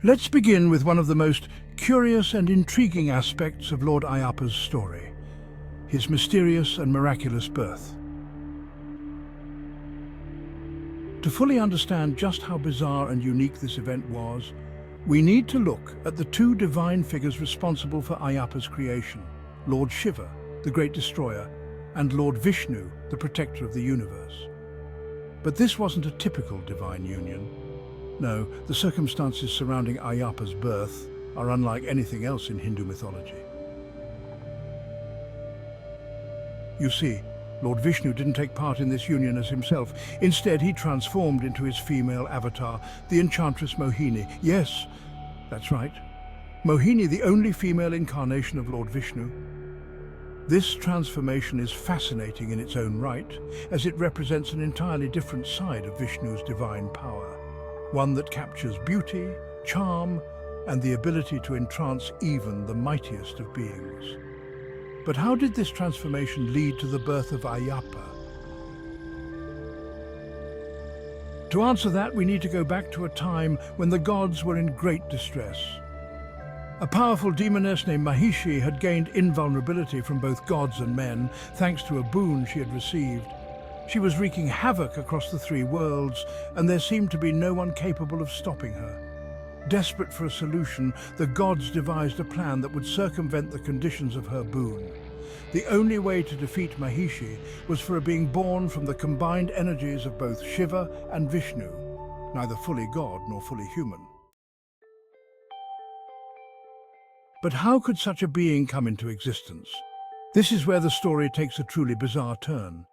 Let's begin with one of the most curious and intriguing aspects of Lord Ayyappa's story, his mysterious and miraculous birth. To fully understand just how bizarre and unique this event was, we need to look at the two divine figures responsible for Ayyappa's creation, Lord Shiva, the great destroyer, and Lord Vishnu, the protector of the universe. But this wasn't a typical divine union. No, the circumstances surrounding Ayyappa's birth are unlike anything else in Hindu mythology. You see, Lord Vishnu didn't take part in this union as himself. Instead, he transformed into his female avatar, the Enchantress Mohini. Yes, that's right. Mohini, the only female incarnation of Lord Vishnu. This transformation is fascinating in its own right, as it represents an entirely different side of Vishnu's divine power. One that captures beauty, charm, and the ability to entrance even the mightiest of beings. But how did this transformation lead to the birth of Ayyappa? To answer that, we need to go back to a time when the gods were in great distress. A powerful demoness named Mahishi had gained invulnerability from both gods and men, thanks to a boon she had received. She was wreaking havoc across the three worlds, and there seemed to be no one capable of stopping her. Desperate for a solution, the gods devised a plan that would circumvent the conditions of her boon. The only way to defeat Mahishi was for a being born from the combined energies of both Shiva and Vishnu, neither fully god nor fully human. But how could such a being come into existence? This is where the story takes a truly bizarre turn.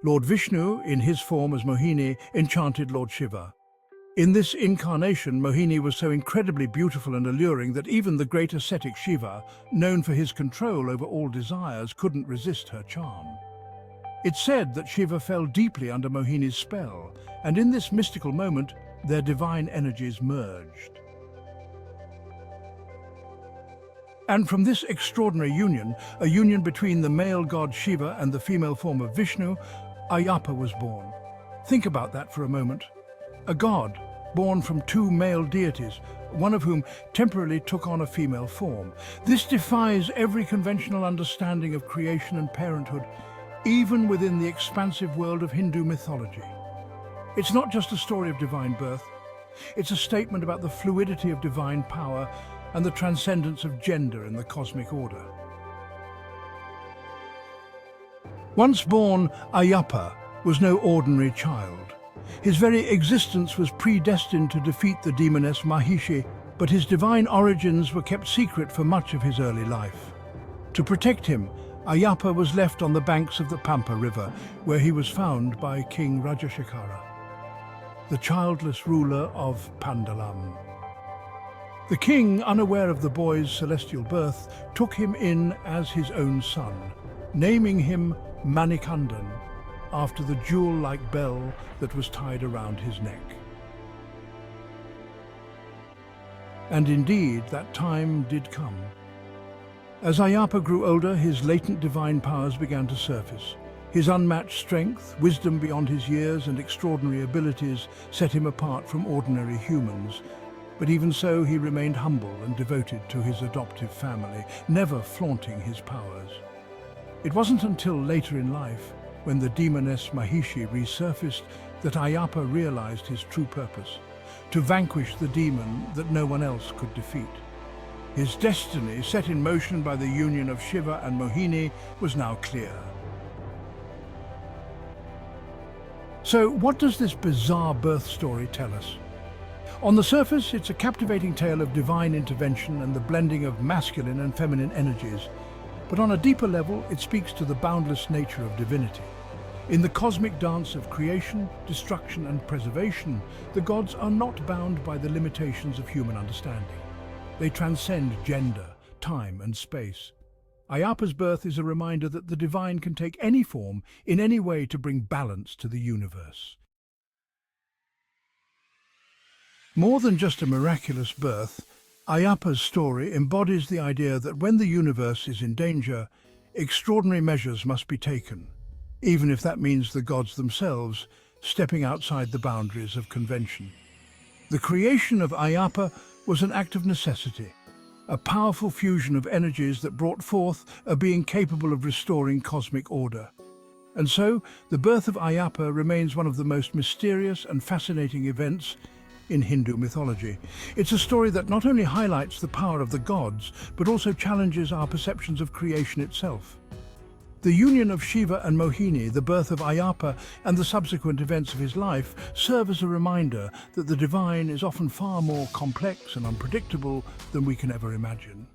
Lord Vishnu, in his form as Mohini, enchanted Lord Shiva. In this incarnation, Mohini was so incredibly beautiful and alluring that even the great ascetic Shiva, known for his control over all desires, couldn't resist her charm. It's said that Shiva fell deeply under Mohini's spell, and in this mystical moment, their divine energies merged. And from this extraordinary union, a union between the male god Shiva and the female form of Vishnu, Ayyappa was born. Think about that for a moment. A god born from two male deities, one of whom temporarily took on a female form. This defies every conventional understanding of creation and parenthood, even within the expansive world of Hindu mythology. It's not just a story of divine birth, it's a statement about the fluidity of divine power and the transcendence of gender in the cosmic order. Once born, Ayyappa was no ordinary child. His very existence was predestined to defeat the demoness Mahishi, but his divine origins were kept secret for much of his early life. To protect him, Ayyappa was left on the banks of the Pampa River, where he was found by King Rajashekara, the childless ruler of Pandalam. The king, unaware of the boy's celestial birth, took him in as his own son, naming him Manikandan, after the jewel-like bell that was tied around his neck. And indeed, that time did come. As Ayyappa grew older, his latent divine powers began to surface. His unmatched strength, wisdom beyond his years, and extraordinary abilities set him apart from ordinary humans. But even so, he remained humble and devoted to his adoptive family, never flaunting his powers. It wasn't until later in life, when the demoness Mahishi resurfaced, that Ayyappa realized his true purpose, to vanquish the demon that no one else could defeat. His destiny, set in motion by the union of Shiva and Mohini, was now clear. So, what does this bizarre birth story tell us? On the surface, it's a captivating tale of divine intervention and the blending of masculine and feminine energies. But on a deeper level, it speaks to the boundless nature of divinity. In the cosmic dance of creation, destruction, and preservation, the gods are not bound by the limitations of human understanding. They transcend gender, time, and space. Ayyappa's birth is a reminder that the divine can take any form, in any way, to bring balance to the universe. More than just a miraculous birth, Ayyappa's story embodies the idea that when the universe is in danger, extraordinary measures must be taken, even if that means the gods themselves stepping outside the boundaries of convention. The creation of Ayyappa was an act of necessity, a powerful fusion of energies that brought forth a being capable of restoring cosmic order. And so, the birth of Ayyappa remains one of the most mysterious and fascinating events in Hindu mythology. It's a story that not only highlights the power of the gods, but also challenges our perceptions of creation itself. The union of Shiva and Mohini, the birth of Ayyappa, and the subsequent events of his life serve as a reminder that the divine is often far more complex and unpredictable than we can ever imagine.